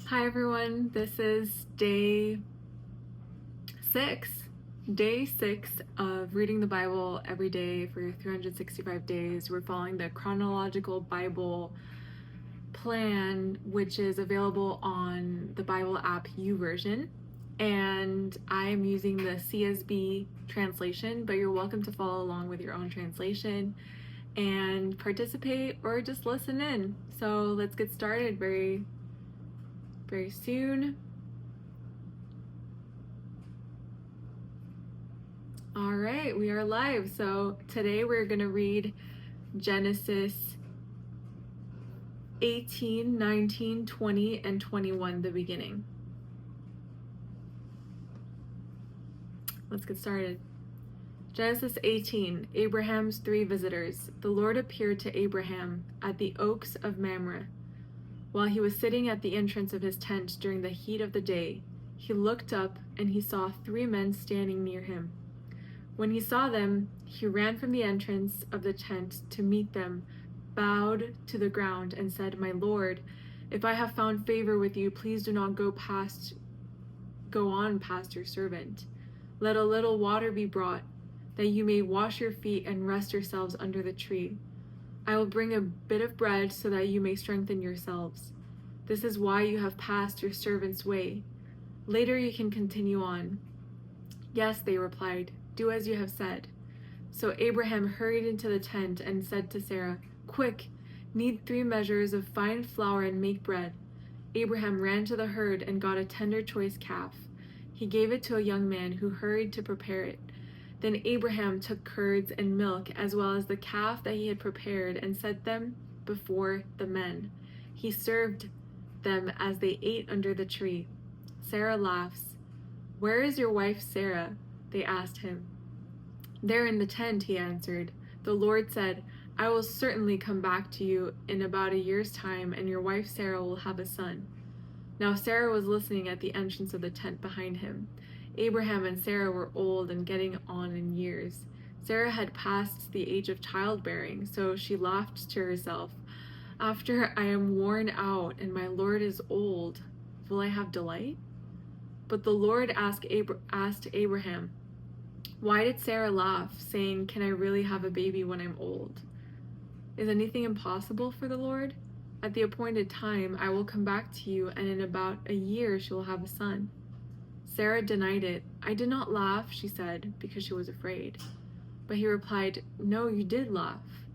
Hi everyone, this is day six of reading the Bible every day for 365 days. We're following the chronological Bible plan, which is available on the Bible app YouVersion. And I'm using the CSB translation, but you're welcome to follow along with your own translation and participate or just listen in. So let's get started very soon. All right, we are live. So today we're going to read Genesis 18, 19, 20, and 21, the beginning. Let's get started. Genesis 18, Abraham's three visitors. The Lord appeared to Abraham at the oaks of Mamre. While he was sitting at the entrance of his tent during the heat of the day, he looked up and he saw three men standing near him. When he saw them, he ran from the entrance of the tent to meet them, bowed to the ground, and said, "My Lord, if I have found favor with you, please do not go on past your servant. Let a little water be brought, that you may wash your feet and rest yourselves under the tree. I will bring a bit of bread so that you may strengthen yourselves. This is why you have passed your servant's way. Later you can continue on." "Yes," they replied, "do as you have said." So Abraham hurried into the tent and said to Sarah, "Quick, knead 3 measures of fine flour and make bread." Abraham ran to the herd and got a tender choice calf. He gave it to a young man who hurried to prepare it. Then Abraham took curds and milk as well as the calf that he had prepared and set them before the men. He served them as they ate under the tree. Sarah laughs. "Where is your wife Sarah?" they asked him. "There in the tent," he answered. "The Lord said, I will certainly come back to you in about a year's time, and your wife Sarah will have a son." Now Sarah was listening at the entrance of the tent behind him. Abraham and Sarah were old and getting on in years. Sarah had passed the age of childbearing, so she laughed to herself, "After I am worn out and my Lord is old, will I have delight?" But the Lord asked Abraham, "Why did Sarah laugh, saying, 'Can I really have a baby when I'm old?' Is anything impossible for the Lord? At the appointed time, I will come back to you, and in about a year she will have a son." Sarah denied it. "I did not laugh," she said, because she was afraid. But he replied, "No, you did laugh."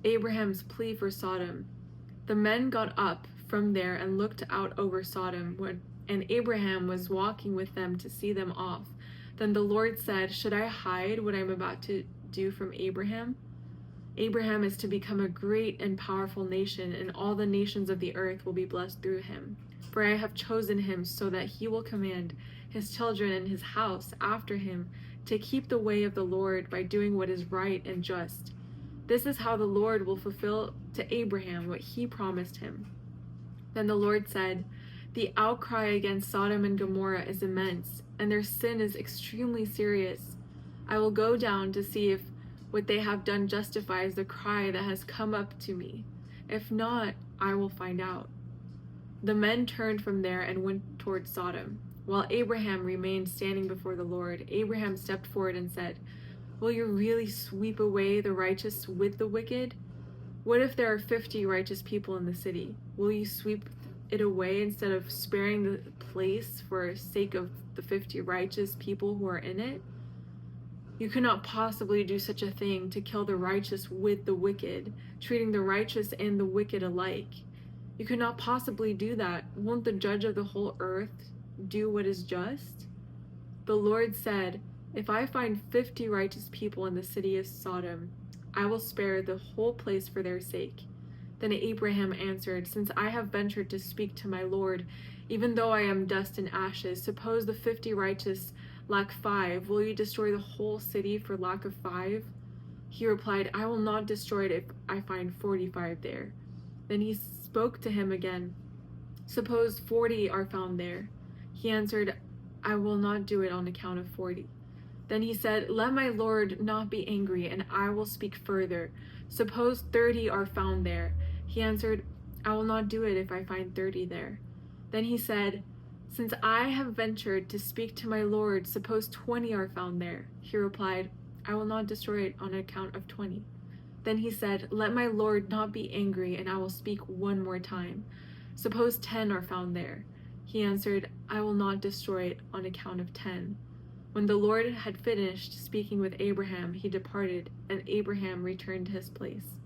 Abraham's plea for Sodom. The men got up from there and looked out over Sodom, and Abraham was walking with them to see them off. Then the Lord said, "Should I hide what I am about to do from Abraham? Abraham is to become a great and powerful nation, and all the nations of the earth will be blessed through him. For I have chosen him so that he will command his children and his house after him to keep the way of the Lord by doing what is right and just. This is how the Lord will fulfill to Abraham what he promised him." Then the Lord said, "The outcry against Sodom and Gomorrah is immense, and their sin is extremely serious. I will go down to see if what they have done justifies the cry that has come up to me. If not, I will find out." The men turned from there and went toward Sodom. While Abraham remained standing before the Lord, Abraham stepped forward and said, "Will you really sweep away the righteous with the wicked? What if there are 50 righteous people in the city? Will you sweep it away instead of sparing the place for sake of the 50 righteous people who are in it? You could not possibly do such a thing, to kill the righteous with the wicked, treating the righteous and the wicked alike. You could not possibly do that. Won't the judge of the whole earth do what is just?" The Lord said, "If I find 50 righteous people in the city of Sodom, I will spare the whole place for their sake." Then Abraham answered, "Since I have ventured to speak to my Lord, even though I am dust and ashes, suppose the 50 righteous lack 5, will you destroy the whole city for lack of 5? He replied, "I will not destroy it if I find 45 there." Then he spoke to him again, "Suppose 40 are found there." He answered, "I will not do it on account of 40. Then he said, "Let my Lord not be angry, and I will speak further. Suppose 30 are found there." He answered, "I will not do it if I find 30 there." Then he said, "Since I have ventured to speak to my Lord, suppose 20 are found there." He replied, "I will not destroy it on account of 20. Then he said, "Let my Lord not be angry, and I will speak one more time. Suppose 10 are found there." He answered, "I will not destroy it on account of 10. When the Lord had finished speaking with Abraham, he departed, and Abraham returned to his place.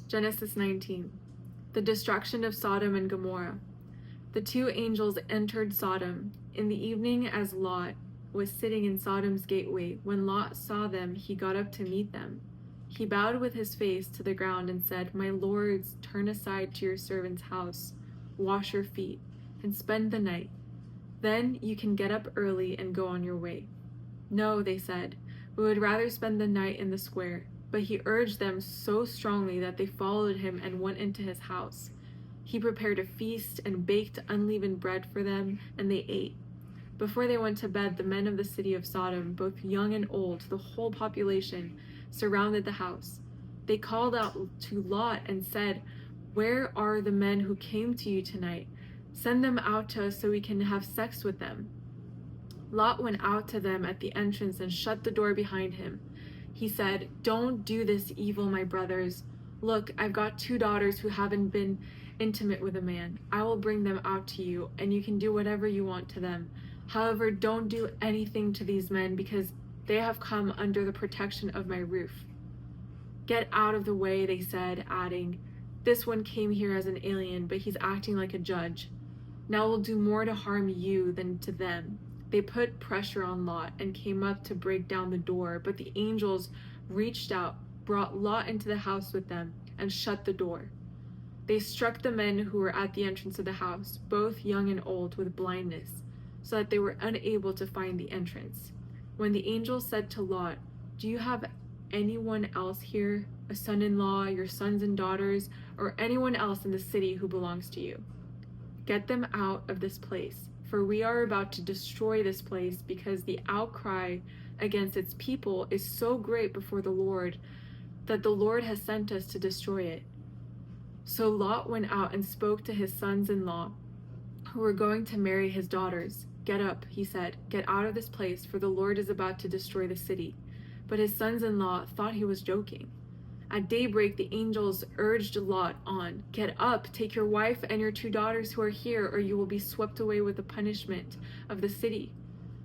Genesis 19. The destruction of Sodom and Gomorrah. The two angels entered Sodom in the evening as Lot was sitting in Sodom's gateway. When Lot saw them, he got up to meet them. He bowed with his face to the ground and said, "My lords, turn aside to your servant's house, wash your feet, and spend the night. Then you can get up early and go on your way." "No," they said, "we would rather spend the night in the square." But he urged them so strongly that they followed him and went into his house. He prepared a feast and baked unleavened bread for them, and they ate. Before they went to bed, the men of the city of Sodom, both young and old, the whole population, surrounded the house. They called out to Lot and said, "Where are the men who came to you tonight? Send them out to us so we can have sex with them." Lot went out to them at the entrance and shut the door behind him. He said, "Don't do this evil, my brothers. Look, I've got 2 daughters who haven't been intimate with a man. I will bring them out to you, and you can do whatever you want to them. However, don't do anything to these men, because they have come under the protection of my roof." "Get out of the way," they said, adding, "This one came here as an alien, but he's acting like a judge. Now we'll do more to harm you than to them." They put pressure on Lot and came up to break down the door, but the angels reached out, brought Lot into the house with them, and shut the door. They struck the men who were at the entrance of the house, both young and old, with blindness, so that they were unable to find the entrance. When the angels said to Lot, "Do you have anyone else here, a son-in-law, your sons and daughters, or anyone else in the city who belongs to you? Get them out of this place, for we are about to destroy this place, because the outcry against its people is so great before the Lord that the Lord has sent us to destroy it." So Lot went out and spoke to his sons-in-law, who were going to marry his daughters. "Get up," he said, "get out of this place, for the Lord is about to destroy the city." But his sons-in-law thought he was joking. At daybreak, the angels urged Lot on, "Get up, take your wife and your 2 daughters who are here, or you will be swept away with the punishment of the city."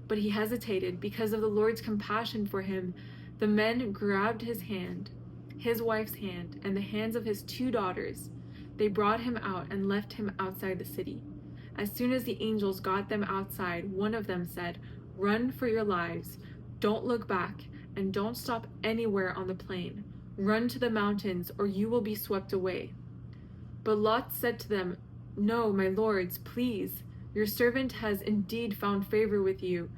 But he hesitated. Because of the Lord's compassion for him, the men grabbed his hand, his wife's hand, and the hands of his 2 daughters. They brought him out and left him outside the city. As soon as the angels got them outside, one of them said, "Run for your lives. Don't look back, and don't stop anywhere on the plain. Run to the mountains, or you will be swept away." But Lot said to them, "No, my lords, please. Your servant has indeed found favor with you,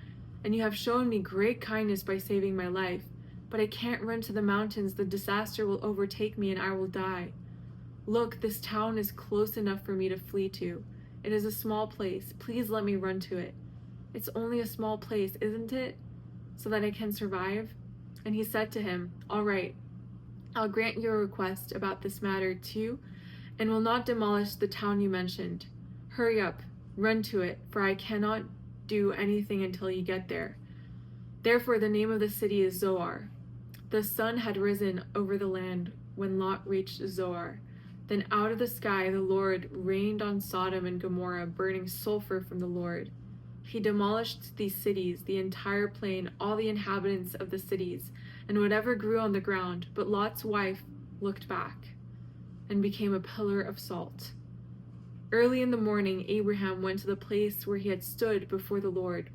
and you have shown me great kindness by saving my life. But I can't run to the mountains. The disaster will overtake me, and I will die. Look, this town is close enough for me to flee to. It is a small place. Please let me run to it. It's only a small place, isn't it? So that I can survive." And he said to him, "All right, I'll grant your request about this matter too, and will not demolish the town you mentioned. Hurry up, run to it, for I cannot do anything until you get there." Therefore the name of the city is Zoar. The sun had risen over the land when Lot reached Zoar. Then out of the sky the Lord rained on Sodom and Gomorrah, burning sulfur from the Lord. He demolished these cities, the entire plain, all the inhabitants of the cities, and whatever grew on the ground. But Lot's wife looked back and became a pillar of salt. Early in the morning, Abraham went to the place where he had stood before the Lord.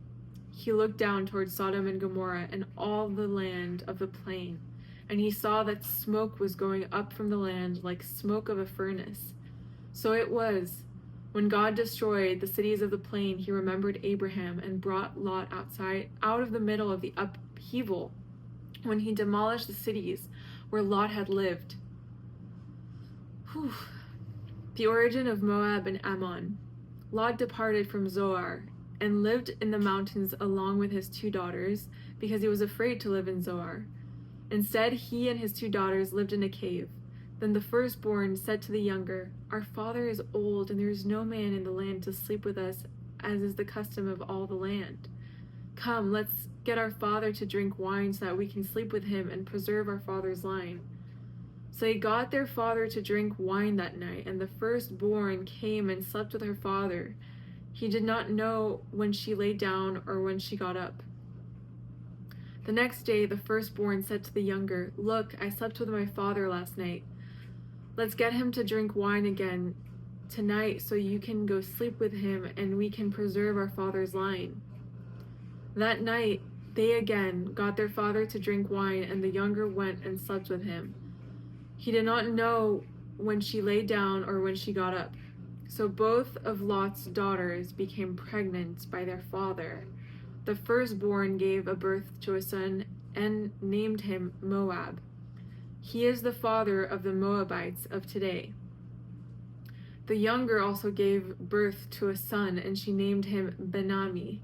He looked down toward Sodom and Gomorrah and all the land of the plain, and he saw that smoke was going up from the land like smoke of a furnace. So it was, when God destroyed the cities of the plain, he remembered Abraham and brought Lot out of the middle of the upheaval, when he demolished the cities where Lot had lived. The origin of Moab and Ammon. Lot departed from Zoar and lived in the mountains along with his 2 daughters, because he was afraid to live in Zoar. Instead, he and his 2 daughters lived in a cave. Then the firstborn said to the younger, Our father is old, and there is no man in the land to sleep with us, as is the custom of all the land. Come, let's get our father to drink wine so that we can sleep with him and preserve our father's line. So they got their father to drink wine that night, and the firstborn came and slept with her father. He did not know when she lay down or when she got up. The next day the firstborn said to the younger, Look, I slept with my father last night. Let's get him to drink wine again tonight so you can go sleep with him and we can preserve our father's line. That night they again got their father to drink wine, and the younger went and slept with him. He did not know when she lay down or when she got up. So both of Lot's daughters became pregnant by their father. The firstborn gave a birth to a son and named him Moab. He is the father of the Moabites of today. The younger also gave birth to a son, and she named him Ben-Ammi.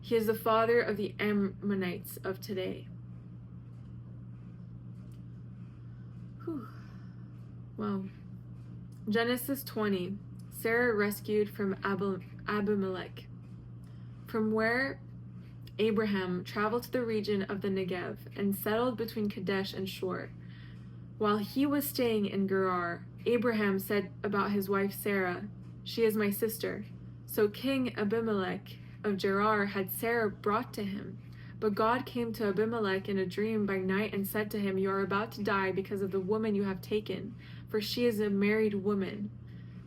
He is the father of the Ammonites of today. Whew. Wow. Genesis 20. Sarah rescued from Abimelech. From where Abraham traveled to the region of the Negev and settled between Kadesh and Shur. While he was staying in Gerar, Abraham said about his wife Sarah, She is my sister. So King Abimelech of Gerar had Sarah brought to him. But God came to Abimelech in a dream by night and said to him, You are about to die because of the woman you have taken, for she is a married woman.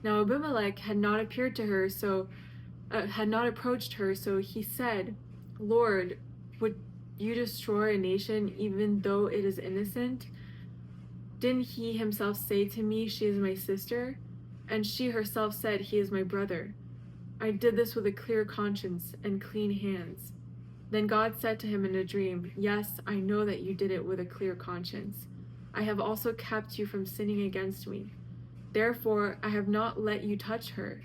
Now Abimelech had not approached her, so he said, Lord, would you destroy a nation even though it is innocent? Didn't he himself say to me, She is my sister? And she herself said, He is my brother. I did this with a clear conscience and clean hands. Then God said to him in a dream, Yes, I know that you did it with a clear conscience. I have also kept you from sinning against me. Therefore, I have not let you touch her.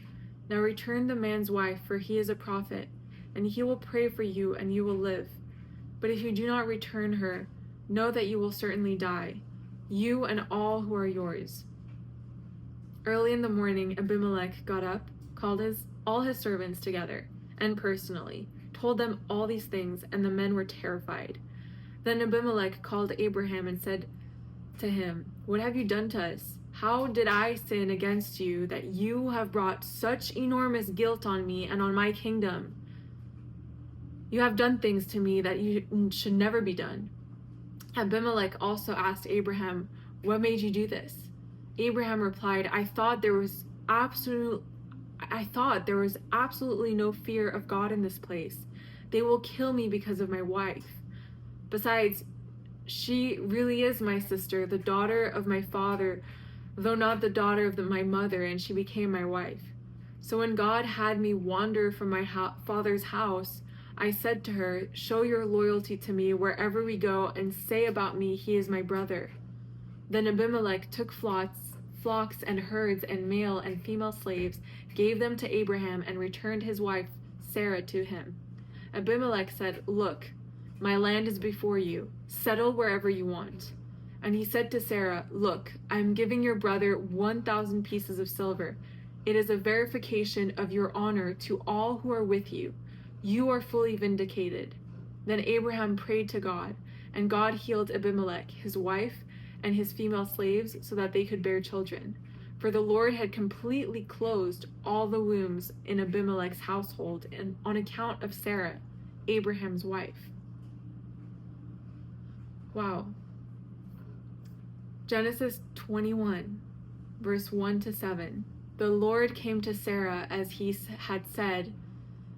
Now return the man's wife, for he is a prophet, and he will pray for you, and you will live. But if you do not return her, know that you will certainly die, you and all who are yours. Early in the morning, Abimelech got up, called all his servants together, and personally told them all these things, and the men were terrified. Then Abimelech called Abraham and said to him, What have you done to us? How did I sin against you that you have brought such enormous guilt on me and on my kingdom? You have done things to me that you should never be done. Abimelech also asked Abraham, What made you do this? Abraham replied, I thought there was absolutely no fear of God in this place. They will kill me because of my wife. Besides, she really is my sister, the daughter of my father, though not the daughter of my mother, and she became my wife. So when God had me wander from my father's house, I said to her, Show your loyalty to me wherever we go, and say about me, He is my brother. Then Abimelech took flocks and herds and male and female slaves, gave them to Abraham, and returned his wife Sarah to him. Abimelech said, Look, my land is before you. Settle wherever you want. And he said to Sarah, Look, I am giving your brother 1,000 pieces of silver. It is a verification of your honor to all who are with you. You are fully vindicated. Then Abraham prayed to God, and God healed Abimelech, his wife, and his female slaves so that they could bear children. For the Lord had completely closed all the wombs in Abimelech's household and on account of Sarah, Abraham's wife. Wow. Genesis 21, verse 1 to 7. The Lord came to Sarah as he had said,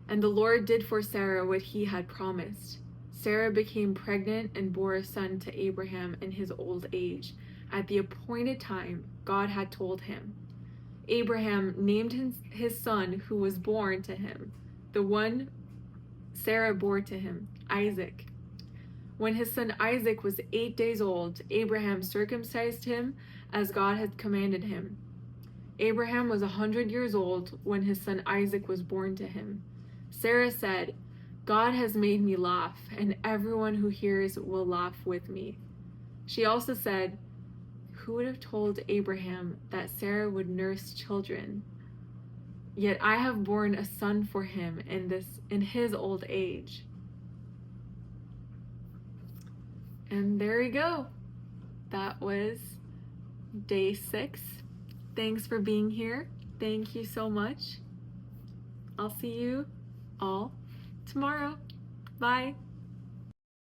and the Lord did for Sarah what he had promised. Sarah became pregnant and bore a son to Abraham in his old age, at the appointed time God had told him. Abraham named his son who was born to him, the one Sarah bore to him, Isaac. When his son Isaac was 8 days old, Abraham circumcised him as God had commanded him. Abraham was 100 years old when his son Isaac was born to him. Sarah said, God has made me laugh, and everyone who hears will laugh with me. She also said, who would have told Abraham that Sarah would nurse children? Yet I have borne a son for him in his old age. And there we go. That was day 6. Thanks for being here. Thank you so much. I'll see you all tomorrow. Bye.